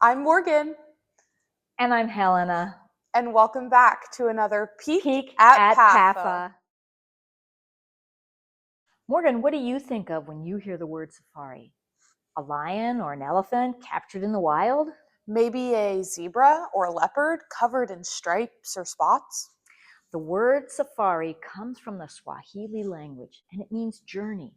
I'm Morgan, And I'm Helena. and welcome back to another Peek at PAFA. PAFA. Morgan, what do you think of when you hear the word safari? A lion or an elephant captured in the wild? Maybe a zebra or a leopard covered in stripes or spots? The word safari comes from the Swahili language, and it means journey.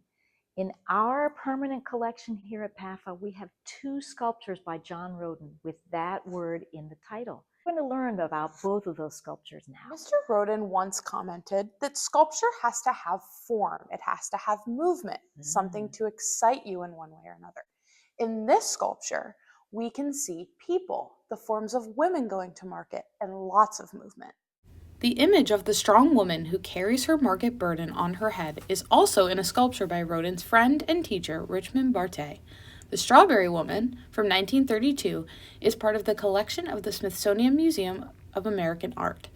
In our permanent collection here at PAFA, we have 2 sculptures by John Rhoden with that word in the title. We're going to learn about both of those sculptures now. Mr. Rhoden once commented that sculpture has to have form, it has to have movement, something to excite you in one way or another. In this sculpture, we can see people, the forms of women going to market, and lots of movement. The image of the strong woman who carries her market burden on her head is also in a sculpture by Rhoden's friend and teacher, Richmond Barthé. The Strawberry Woman, from 1932, is part of the collection of the Smithsonian Museum of American Art.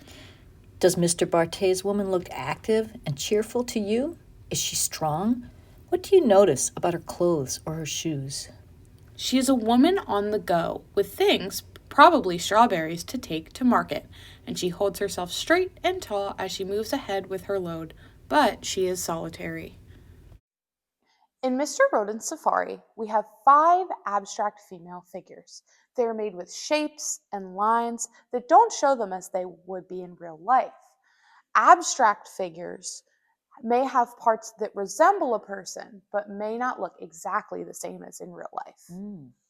Does Mr. Barthé's woman look active and cheerful to you? Is she strong? What do you notice about her clothes or her shoes? She is a woman on the go, with things, probably strawberries, to take to market, and she holds herself straight and tall as she moves ahead with her load, but she is solitary. In Mr. Rhoden's safari, we have 5 abstract female figures. They are made with shapes and lines that don't show them as they would be in real life. Abstract figures may have parts that resemble a person, but may not look exactly the same as in real life.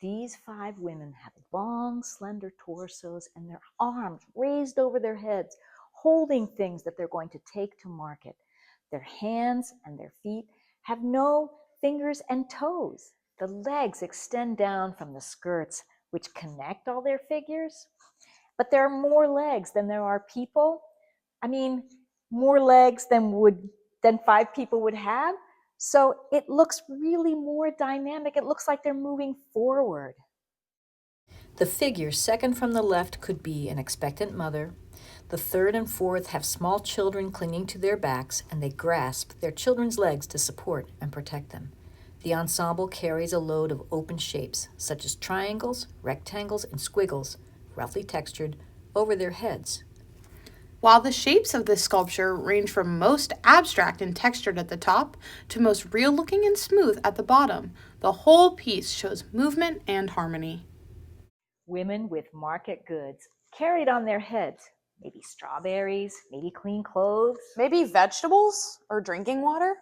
These 5 women have long, slender torsos and their arms raised over their heads, holding things that they're going to take to market. Their hands and their feet have no fingers and toes. The legs extend down from the skirts, which connect all their figures. But there are more legs than there are people. More legs than 5 people would have. So it looks really more dynamic. It looks like they're moving forward. The figure second from the left could be an expectant mother. The third and fourth have small children clinging to their backs, and they grasp their children's legs to support and protect them. The ensemble carries a load of open shapes, such as triangles, rectangles, and squiggles, roughly textured, over their heads. While the shapes of this sculpture range from most abstract and textured at the top to most real-looking and smooth at the bottom, the whole piece shows movement and harmony. Women with market goods carried on their heads, maybe strawberries, maybe clean clothes, maybe vegetables or drinking water.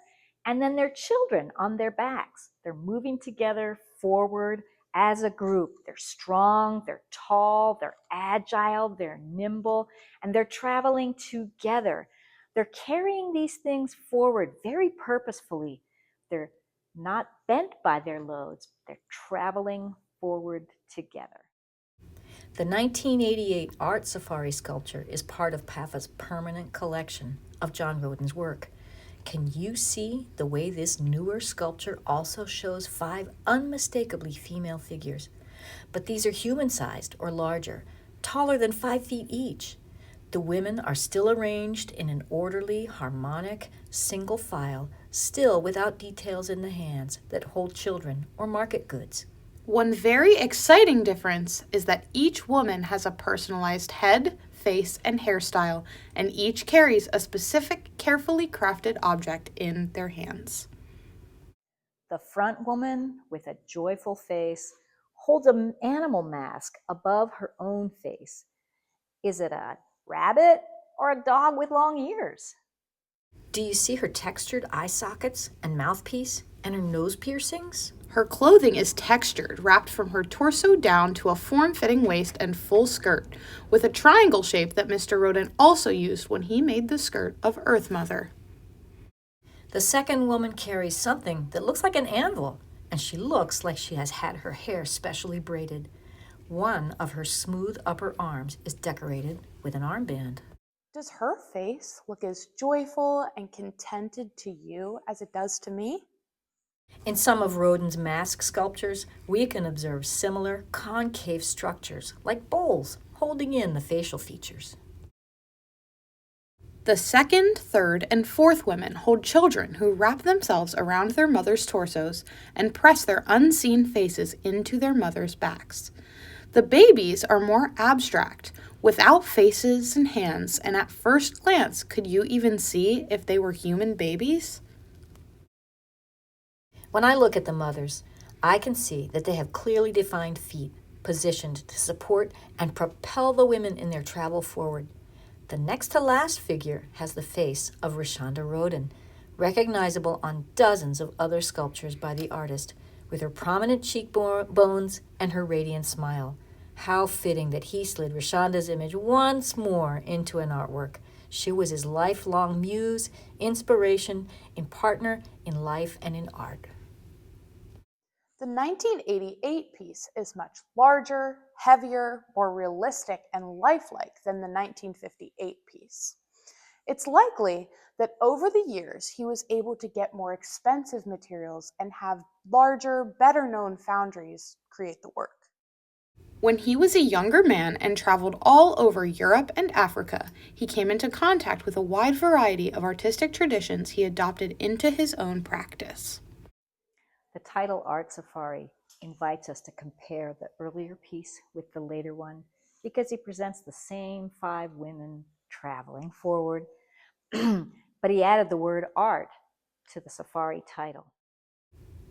And then their children on their backs. They're moving together forward as a group. They're strong, they're tall, they're agile, they're nimble, and they're traveling together. They're carrying these things forward very purposefully. They're not bent by their loads. They're traveling forward together. The 1988 Art Safari sculpture is part of PAFA's permanent collection of John Rhoden's work. Can you see the way this newer sculpture also shows 5 unmistakably female figures? But these are human-sized or larger, taller than 5 feet each. The women are still arranged in an orderly, harmonic, single file, still without details in the hands that hold children or market goods. One very exciting difference is that each woman has a personalized head, face, and hairstyle, and each carries a specific, carefully crafted object in their hands. The front woman, with a joyful face, holds an animal mask above her own face. Is it a rabbit or a dog with long ears? Do you see her textured eye sockets and mouthpiece and her nose piercings? Her clothing is textured, wrapped from her torso down to a form-fitting waist and full skirt, with a triangle shape that Mr. Rhoden also used when he made the skirt of Earth Mother. The second woman carries something that looks like an anvil, and she looks like she has had her hair specially braided. One of her smooth upper arms is decorated with an armband. Does her face look as joyful and contented to you as it does to me? In some of Rhoden's mask sculptures, we can observe similar concave structures, like bowls, holding in the facial features. The second, third, and fourth women hold children who wrap themselves around their mother's torsos and press their unseen faces into their mother's backs. The babies are more abstract, without faces and hands, and at first glance, could you even see if they were human babies? When I look at the mothers, I can see that they have clearly defined feet positioned to support and propel the women in their travel forward. The next to last figure has the face of Rashonda Rhoden, recognizable on dozens of other sculptures by the artist, with her prominent cheekbones and her radiant smile. How fitting that he slid Rashonda's image once more into an artwork. She was his lifelong muse, inspiration, and partner in life and in art. The 1988 piece is much larger, heavier, more realistic, and lifelike than the 1958 piece. It's likely that over the years he was able to get more expensive materials and have larger, better known foundries create the work. When he was a younger man and traveled all over Europe and Africa, he came into contact with a wide variety of artistic traditions he adopted into his own practice. The title Art Safari invites us to compare the earlier piece with the later one because he presents the same 5 women traveling forward, but he added the word art to the safari title.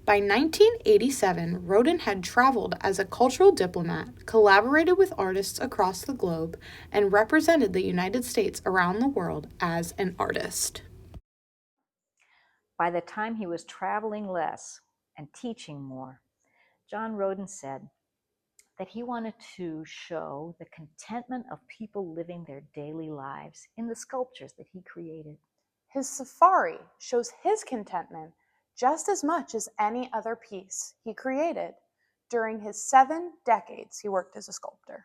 By 1987, Rhoden had traveled as a cultural diplomat, collaborated with artists across the globe, and represented the United States around the world as an artist. By the time he was traveling less and teaching more, John Rhoden said that he wanted to show the contentment of people living their daily lives in the sculptures that he created. His safari shows his contentment just as much as any other piece he created during his 7 decades he worked as a sculptor.